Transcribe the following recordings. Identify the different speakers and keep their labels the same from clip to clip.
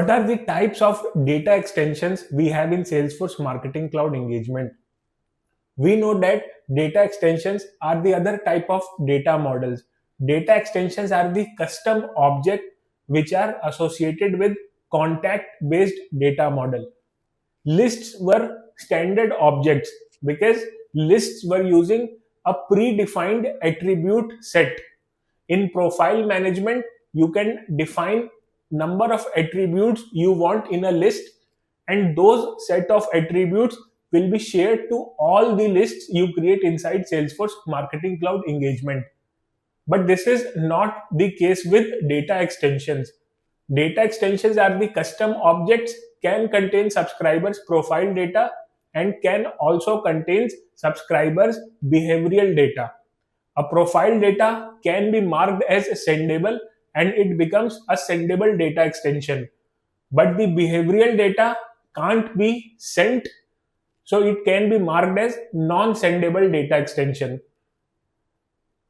Speaker 1: What are the types of data extensions we have in Salesforce Marketing Cloud Engagement? We know that data extensions are the other type of data models. Data extensions are the custom object which are associated with contact based data model. Lists were standard objects because lists were using a predefined attribute set. In profile management, you can define number of attributes you want in a list, and those set of attributes will be shared to all the lists you create inside Salesforce Marketing Cloud Engagement. But this is not the case with data extensions. Data extensions are the custom objects, can contain subscribers profile data, and can also contain subscribers behavioral data. A profile data can be marked as sendable and it becomes a sendable data extension. But the behavioral data can't be sent, so it can be marked as non-sendable data extension.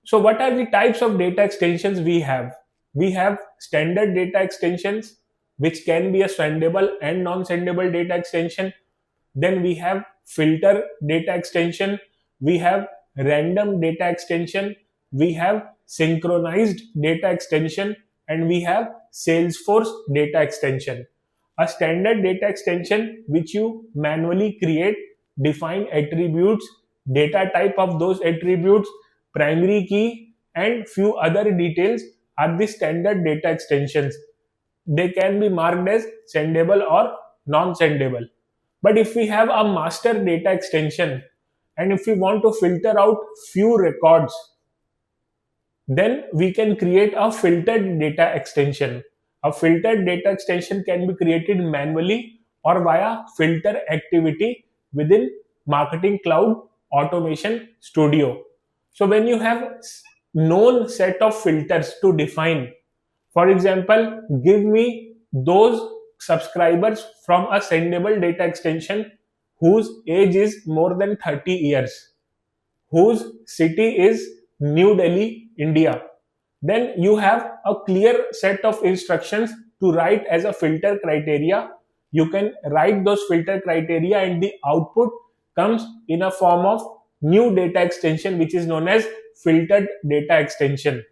Speaker 1: So what are the types of data extensions we have? We have standard data extensions, which can be a sendable and non-sendable data extension. Then we have filter data extension, we have random data extension, we have synchronized data extension, and we have Salesforce data extension. A standard data extension which you manually create, define attributes, data type of those attributes, primary key, and few other details are the standard data extensions. They can be marked as sendable or non-sendable. But if we have a master data extension and if we want to filter out few records, then we can create a filtered data extension. A filtered data extension can be created manually or via filter activity within Marketing Cloud Automation Studio. So when you have known set of filters to define, for example, give me those subscribers from a sendable data extension whose age is more than 30 years, whose city is New Delhi, India. Then you have a clear set of instructions to write as a filter criteria. You can write those filter criteria and the output comes in a form of new data extension which is known as filtered data extension.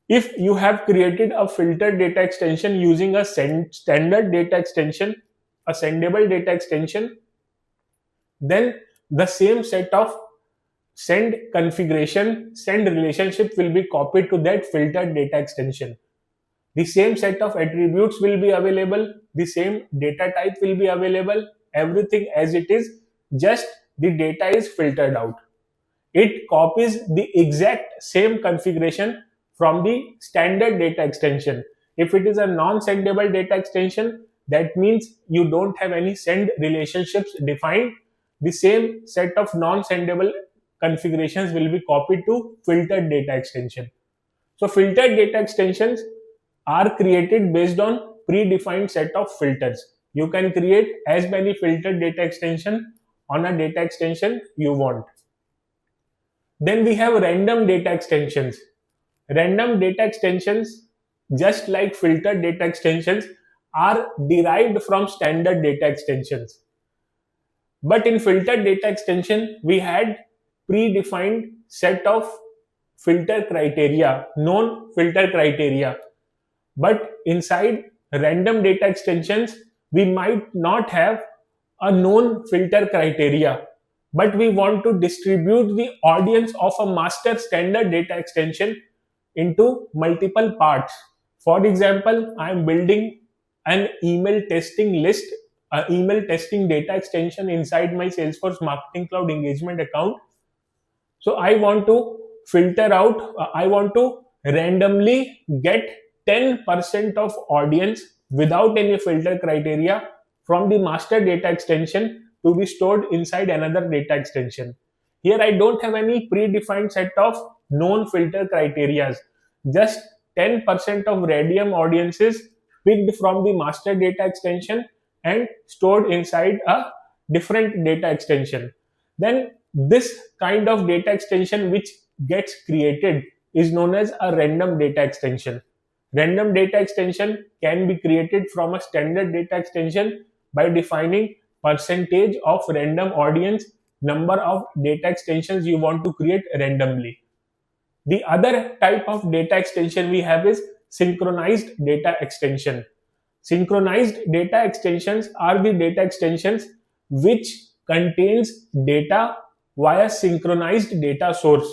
Speaker 1: If you have created a filtered data extension using a standard data extension, a sendable data extension, then the same set of send configuration, send relationship will be copied to that filtered data extension. The same set of attributes will be available, the same data type will be available, everything as it is, just the data is filtered out. It copies the exact same configuration from the standard data extension. If it is a non-sendable data extension, that means you don't have any send relationships defined. The same set of non-sendable configurations will be copied to filtered data extension. So filtered data extensions are created based on predefined set of filters. You can create as many filtered data extension on a data extension you want. Then we have random data extensions. Random data extensions, just like filtered data extensions, are derived from standard data extensions. But in filtered data extension, we had predefined set of filter criteria, known filter criteria. But inside random data extensions, we might not have a known filter criteria, but we want to distribute the audience of a master standard data extension into multiple parts. For example, I am building an email testing list, an email testing data extension inside my Salesforce Marketing Cloud Engagement account. So I want to filter out, I want to randomly get 10% of audience without any filter criteria from the master data extension to be stored inside another data extension. Here I don't have any predefined set of known filter criteria. Just 10% of random audiences picked from the master data extension and stored inside a different data extension. Then this kind of data extension which gets created is known as a random data extension. Random data extension can be created from a standard data extension by defining percentage of random audience number of data extensions you want to create randomly. The other type of data extension we have is synchronized data extension. Synchronized data extensions are the data extensions which contains data via synchronized data source.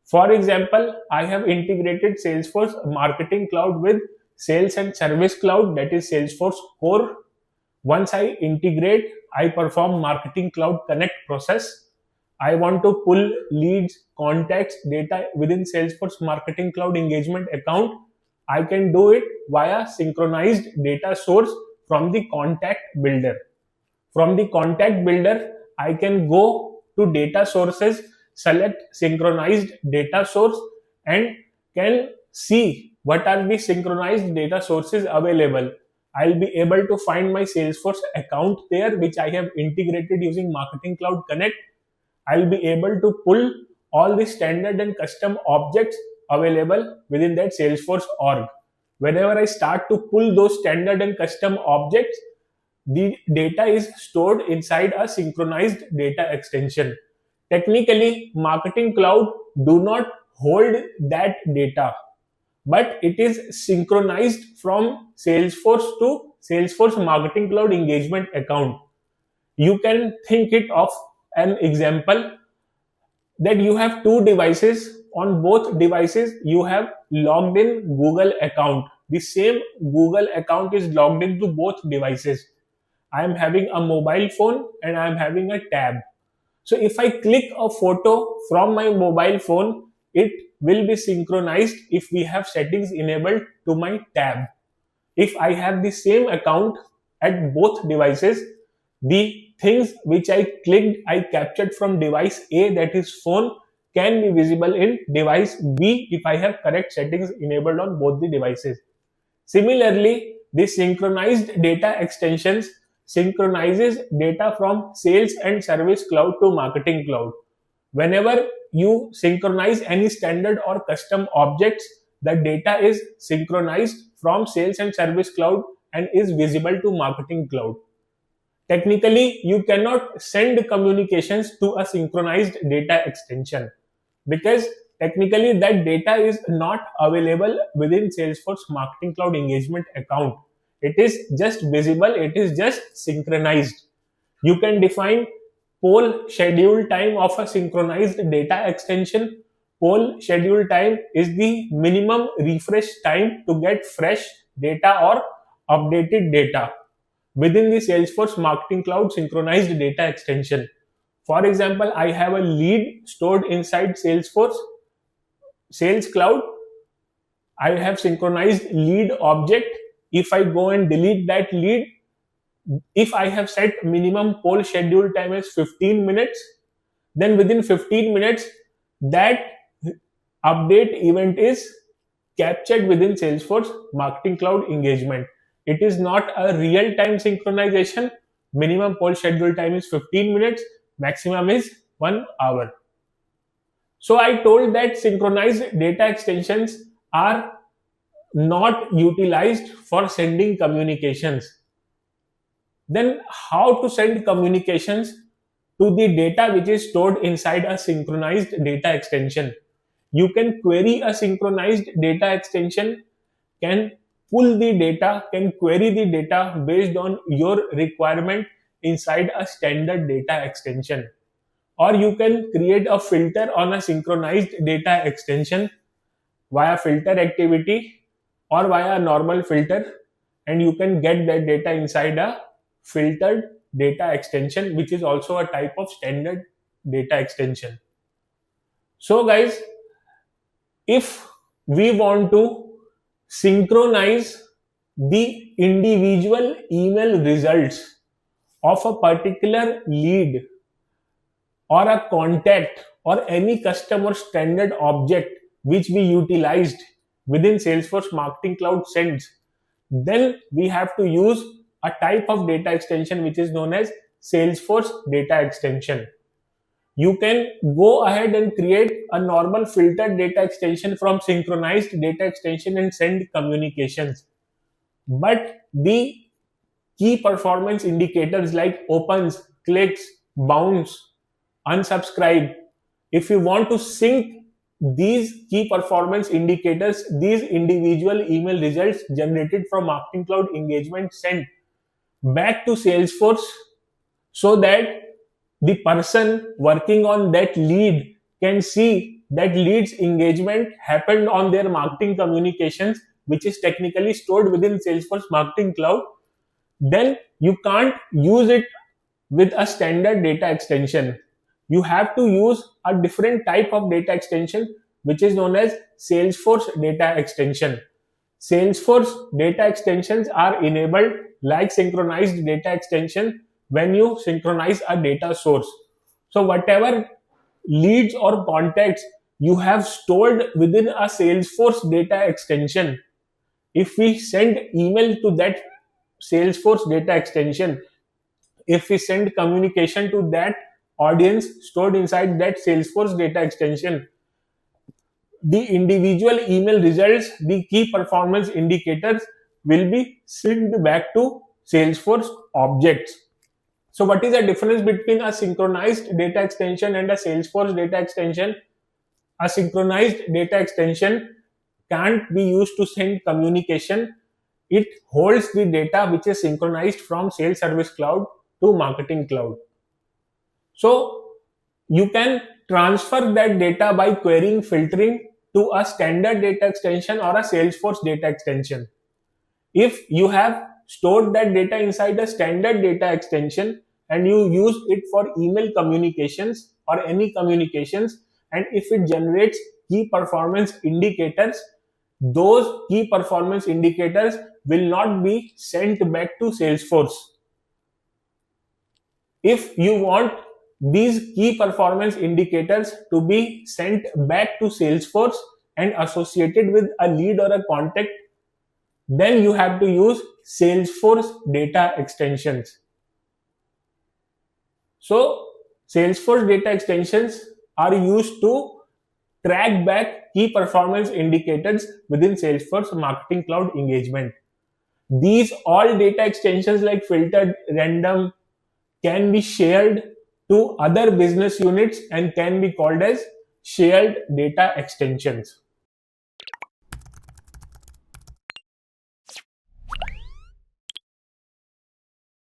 Speaker 1: For example, I have integrated Salesforce Marketing Cloud with Sales and Service Cloud, that is Salesforce Core. Once I integrate, I perform Marketing Cloud Connect process. I want to pull leads, contacts, data within Salesforce Marketing Cloud Engagement account. I can do it via synchronized data source from the contact builder. From the contact builder, I can go to data sources, select synchronized data source, and can see what are the synchronized data sources available. I'll be able to find my Salesforce account there, which I have integrated using Marketing Cloud Connect. I'll be able to pull all the standard and custom objects available within that Salesforce org. Whenever I start to pull those standard and custom objects, the data is stored inside a synchronized data extension. Technically, Marketing Cloud do not hold that data, but it is synchronized from Salesforce to Salesforce Marketing Cloud Engagement account. You can think it of an example that you have two devices. On both devices you have logged in Google account. The same Google account is logged into both devices. I am having a mobile phone and I am having a tab. So if I click a photo from my mobile phone, it will be synchronized if we have settings enabled to my tab. If I have the same account at both devices, the things which I clicked, I captured from device A, that is phone, can be visible in device B if I have correct settings enabled on both the devices. Similarly, the synchronized data extensions synchronizes data from Sales and Service Cloud to Marketing Cloud. Whenever you synchronize any standard or custom objects, the data is synchronized from Sales and Service Cloud and is visible to Marketing Cloud. Technically, you cannot send communications to a synchronized data extension because technically that data is not available within Salesforce Marketing Cloud Engagement account. It is just visible, it is just synchronized. You can define poll schedule time of a synchronized data extension. Poll schedule time is the minimum refresh time to get fresh data or updated data within the Salesforce Marketing Cloud synchronized data extension. For example, I have a lead stored inside Salesforce Sales Cloud. I have synchronized lead object. If I go and delete that lead, if I have set minimum poll schedule time as 15 minutes, then within 15 minutes, that update event is captured within Salesforce Marketing Cloud Engagement. It is not a real-time synchronization. Minimum poll schedule time is 15 minutes, maximum is 1 hour. So I told that synchronized data extensions are not utilized for sending communications. Then how to send communications to the data which is stored inside a synchronized data extension? You can query a synchronized data extension, can pull the data, can query the data based on your requirement inside a standard data extension. Or you can create a filter on a synchronized data extension via filter activity or via a normal filter, and you can get that data inside a filtered data extension, which is also a type of standard data extension. So guys, if we want to synchronize the individual email results of a particular lead or a contact or any customer standard object which we utilized within Salesforce Marketing Cloud Sends, then we have to use a type of data extension which is known as Salesforce data extension. You can go ahead and create a normal filtered data extension from synchronized data extension and send communications. But the key performance indicators like opens, clicks, bounce, unsubscribe, if you want to sync these key performance indicators, these individual email results generated from Marketing Cloud Engagement sent back to Salesforce so that the person working on that lead can see that lead's engagement happened on their marketing communications, which is technically stored within Salesforce Marketing Cloud. Then you can't use it with a standard data extension. You have to use a different type of data extension, which is known as Salesforce data extension. Salesforce data extensions are enabled like synchronized data extension when you synchronize a data source. So whatever leads or contacts you have stored within a Salesforce data extension, if we send email to that Salesforce data extension, if we send communication to that audience stored inside that Salesforce data extension, the individual email results, the key performance indicators will be synced back to Salesforce objects. So, what is the difference between a synchronized data extension and a Salesforce data extension? A synchronized data extension can't be used to send communication. It holds the data which is synchronized from Sales Service Cloud to Marketing Cloud. So you can transfer that data by querying filtering to a standard data extension or a Salesforce data extension. If you have stored that data inside a standard data extension and you use it for email communications or any communications, and if it generates key performance indicators, those key performance indicators will not be sent back to Salesforce. If you want these key performance indicators to be sent back to Salesforce and associated with a lead or a contact, then you have to use Salesforce data extensions. So Salesforce data extensions are used to track back key performance indicators within Salesforce Marketing Cloud Engagement. These all data extensions like filtered, random, can be shared to other business units and can be called as shared data extensions.